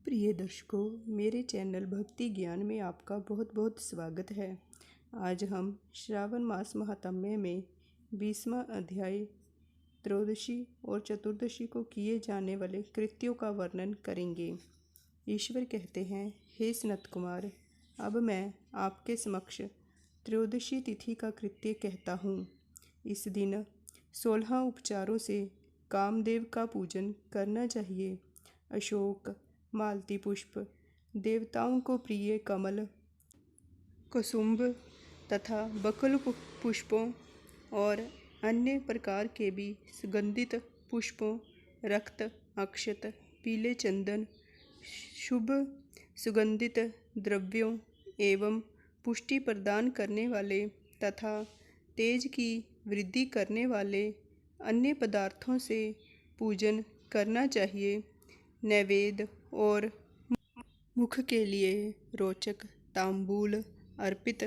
प्रिय दर्शकों, मेरे चैनल भक्ति ज्ञान में आपका बहुत बहुत स्वागत है। आज हम श्रावण मास महात्म्य में 20वां अध्याय त्रयोदशी और चतुर्दशी को किए जाने वाले कृत्यों का वर्णन करेंगे। ईश्वर कहते हैं, हे सनत कुमार, अब मैं आपके समक्ष त्रयोदशी तिथि का कृत्य कहता हूँ। इस दिन 16 उपचारों से कामदेव का पूजन करना चाहिए। अशोक, मालती पुष्प, देवताओं को प्रिय कमल, कुसुम्भ तथा बकुल पुष्पों और अन्य प्रकार के भी सुगंधित पुष्पों, रक्त, अक्षत, पीले चंदन, शुभ सुगंधित द्रव्यों एवं पुष्टि प्रदान करने वाले तथा तेज की वृद्धि करने वाले अन्य पदार्थों से पूजन करना चाहिए। नैवेद्य और मुख के लिए रोचक तांबूल अर्पित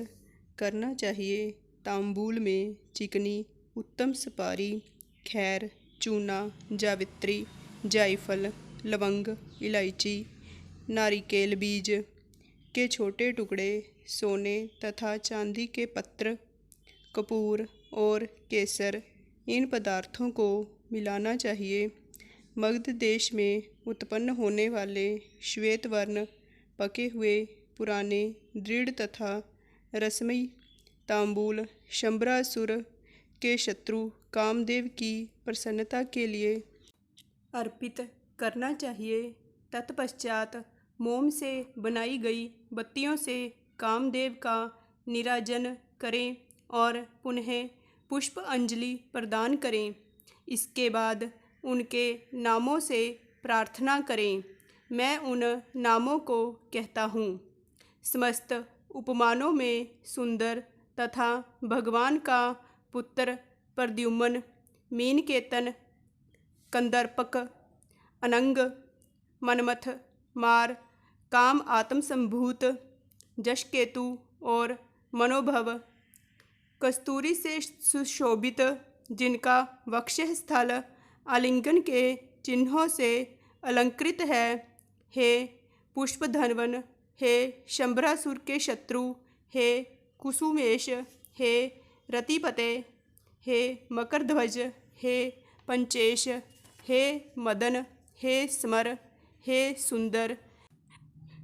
करना चाहिए। तांबूल में चिकनी उत्तम सुपारी, खैर, चूना, जावित्री, जायफल, लवंग, इलायची, नारिकेल बीज के छोटे टुकड़े, सोने तथा चांदी के पत्र, कपूर और केसर, इन पदार्थों को मिलाना चाहिए। मगध देश में उत्पन्न होने वाले श्वेत वर्ण पके हुए पुराने दृढ़ तथा रसमयी तांबूल शंबरासुर के शत्रु कामदेव की प्रसन्नता के लिए अर्पित करना चाहिए। तत्पश्चात मोम से बनाई गई बत्तियों से कामदेव का नीराजन करें और पुनः पुष्प अंजलि प्रदान करें। इसके बाद उनके नामों से प्रार्थना करें। मैं उन नामों को कहता हूँ। समस्त उपमानों में सुंदर तथा भगवान का पुत्र प्रद्युम्न, मीनकेतन, कंदर्पक, अनंग, मनमथ, मार, काम आत्मसंभूत, जशकेतु और मनोभव, कस्तूरी से सुशोभित, जिनका वक्षः स्थल आलिंगन के चिन्हों से अलंकृत है, हे पुष्पधनवन, हे शंबरासुर के शत्रु, हे कुसुमेश, हे रतिपते, हे मकरध्वज, हे पंचेश, हे मदन, हे स्मर, हे सुंदर।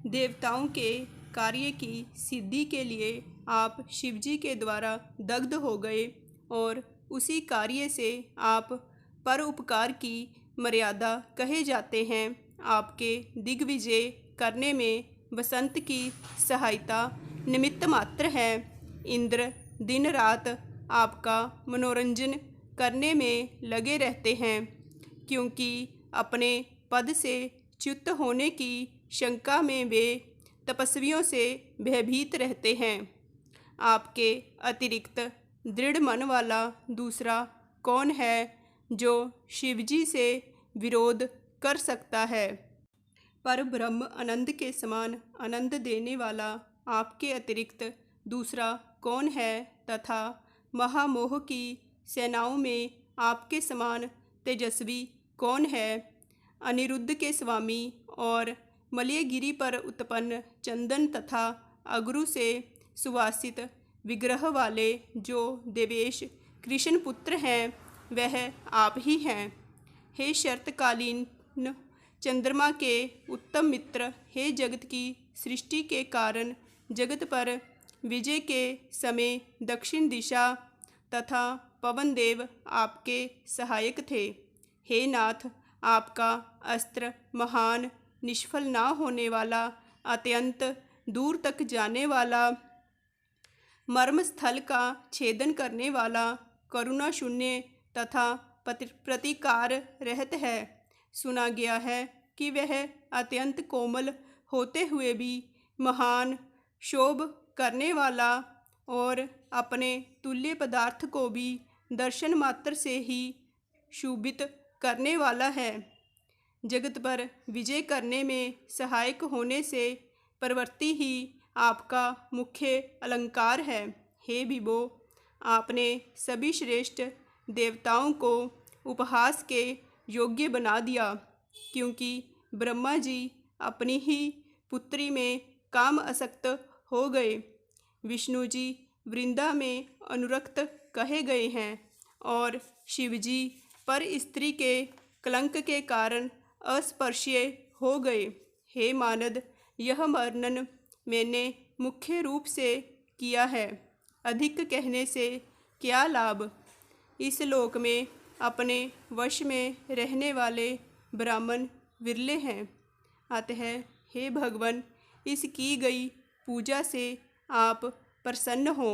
देवताओं के कार्य की सिद्धि के लिए आप शिवजी के द्वारा दग्ध हो गए और उसी कार्य से आप परोपकार की मर्यादा कहे जाते हैं। आपके दिग्विजय करने में बसंत की सहायता निमित्त मात्र है। इंद्र दिन रात आपका मनोरंजन करने में लगे रहते हैं, क्योंकि अपने पद से च्युत होने की शंका में वे तपस्वियों से भयभीत रहते हैं। आपके अतिरिक्त दृढ़ मन वाला दूसरा कौन है जो शिवजी से विरोध कर सकता है? पर ब्रह्म आनंद के समान आनंद देने वाला आपके अतिरिक्त दूसरा कौन है तथा महामोह की सेनाओं में आपके समान तेजस्वी कौन है? अनिरुद्ध के स्वामी और मलयगिरी पर उत्पन्न चंदन तथा अगरू से सुवासित विग्रह वाले जो देवेश कृष्ण पुत्र हैं, वह आप ही हैं। हे शरतकालीन चंद्रमा के उत्तम मित्र, हे जगत की सृष्टि के कारण जगत पर विजय के समय दक्षिण दिशा तथा पवन देव आपके सहायक थे। हे नाथ, आपका अस्त्र महान, निष्फल ना होने वाला, अत्यंत दूर तक जाने वाला, मर्म स्थल का छेदन करने वाला, करुणा शून्य तथा प्रतिकार रहित है। सुना गया है कि वह अत्यंत कोमल होते हुए भी महान, शोभ करने वाला और अपने तुल्य पदार्थ को भी दर्शन मात्र से ही शोभित करने वाला है। जगत पर विजय करने में सहायक होने से प्रवृत्ति ही आपका मुख्य अलंकार है। हे विभो, आपने सभी श्रेष्ठ देवताओं को उपहास के योग्य बना दिया, क्योंकि ब्रह्मा जी अपनी ही पुत्री में काम आसक्त हो गए। विष्णु जी वृंदा में अनुरक्त कहे गए हैं और शिवजी पर स्त्री के कलंक के कारण अस्पर्शीय हो गए। हे मानद, यह वर्णन मैंने मुख्य रूप से किया है, अधिक कहने से क्या लाभ। इस लोक में अपने वश में रहने वाले ब्राह्मण विरले हैं। अतः हे भगवान, इस की गई पूजा से आप प्रसन्न हो।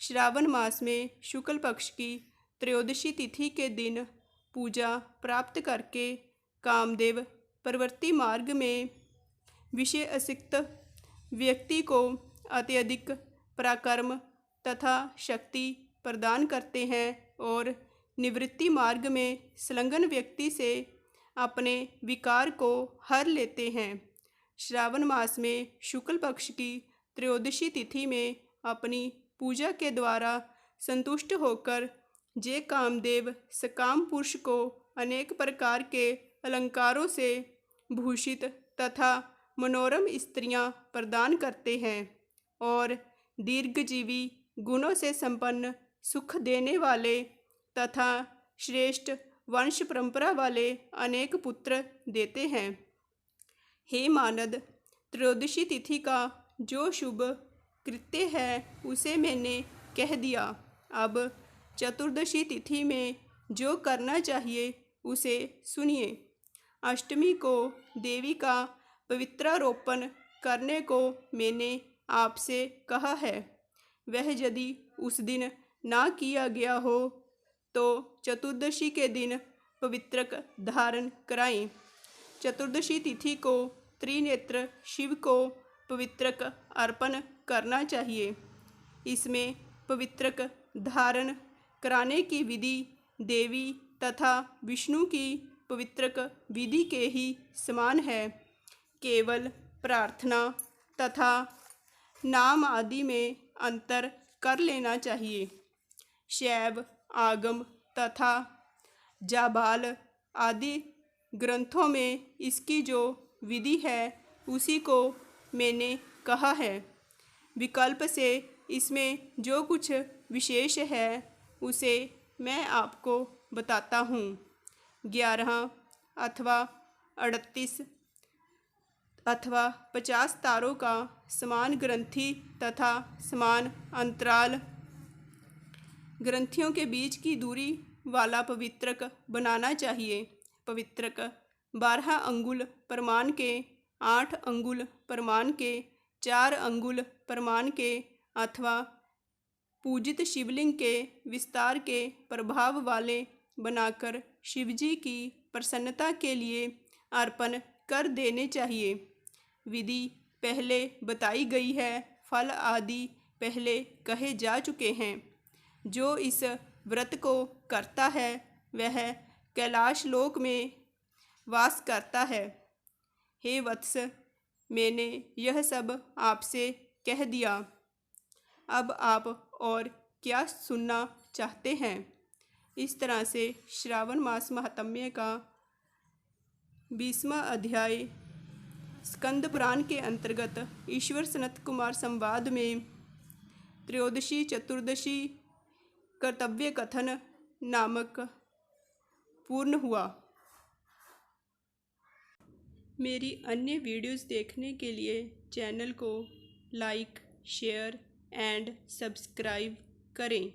श्रावण मास में शुक्ल पक्ष की त्रयोदशी तिथि के दिन पूजा प्राप्त करके कामदेव प्रवृत्ति मार्ग में विषय आसक्त व्यक्ति को अत्यधिक पराक्रम तथा शक्ति प्रदान करते हैं और निवृत्ति मार्ग में संलग्न व्यक्ति से अपने विकार को हर लेते हैं। श्रावण मास में शुक्ल पक्ष की त्रयोदशी तिथि में अपनी पूजा के द्वारा संतुष्ट होकर जे कामदेव सकाम पुरुष को अनेक प्रकार के अलंकारों से भूषित तथा मनोरम स्त्रियां प्रदान करते हैं और दीर्घजीवी गुणों से संपन्न सुख देने वाले तथा श्रेष्ठ वंश परंपरा वाले अनेक पुत्र देते हैं। हे मानद, त्रयोदशी तिथि का जो शुभ कृत्य है उसे मैंने कह दिया। अब चतुर्दशी तिथि में जो करना चाहिए उसे सुनिए। अष्टमी को देवी का पवित्रारोपण करने को मैंने आपसे कहा है। वह यदि उस दिन ना किया गया हो तो चतुर्दशी के दिन पवित्रक धारण कराएं। चतुर्दशी तिथि को त्रिनेत्र शिव को पवित्रक अर्पण करना चाहिए। इसमें पवित्रक धारण कराने की विधि देवी तथा विष्णु की पवित्रक विधि के ही समान है। केवल प्रार्थना तथा नाम आदि में अंतर कर लेना चाहिए। शैव आगम तथा जाबाल आदि ग्रंथों में इसकी जो विधि है उसी को मैंने कहा है। विकल्प से इसमें जो कुछ विशेष है उसे मैं आपको बताता हूँ। 11 अथवा 38 अथवा 50 तारों का समान ग्रंथि तथा समान अंतराल ग्रंथियों के बीच की दूरी वाला पवित्रक बनाना चाहिए। पवित्रक 12 अंगुल प्रमाण के, 8 अंगुल प्रमाण के, 4 अंगुल प्रमाण के अथवा पूजित शिवलिंग के विस्तार के प्रभाव वाले बनाकर शिवजी की प्रसन्नता के लिए अर्पण कर देने चाहिए। विधि पहले बताई गई है, फल आदि पहले कहे जा चुके हैं। जो इस व्रत को करता है वह कैलाश लोक में वास करता है। हे वत्स, मैंने यह सब आपसे कह दिया। अब आप और क्या सुनना चाहते हैं? इस तरह से श्रावण मास महात्म्य का 20वां अध्याय स्कंद पुराण के अंतर्गत ईश्वर सनत कुमार संवाद में त्रयोदशी चतुर्दशी कर्तव्य कथन नामक पूर्ण हुआ। मेरी अन्य वीडियोस देखने के लिए चैनल को लाइक, शेयर एंड सब्सक्राइब करें।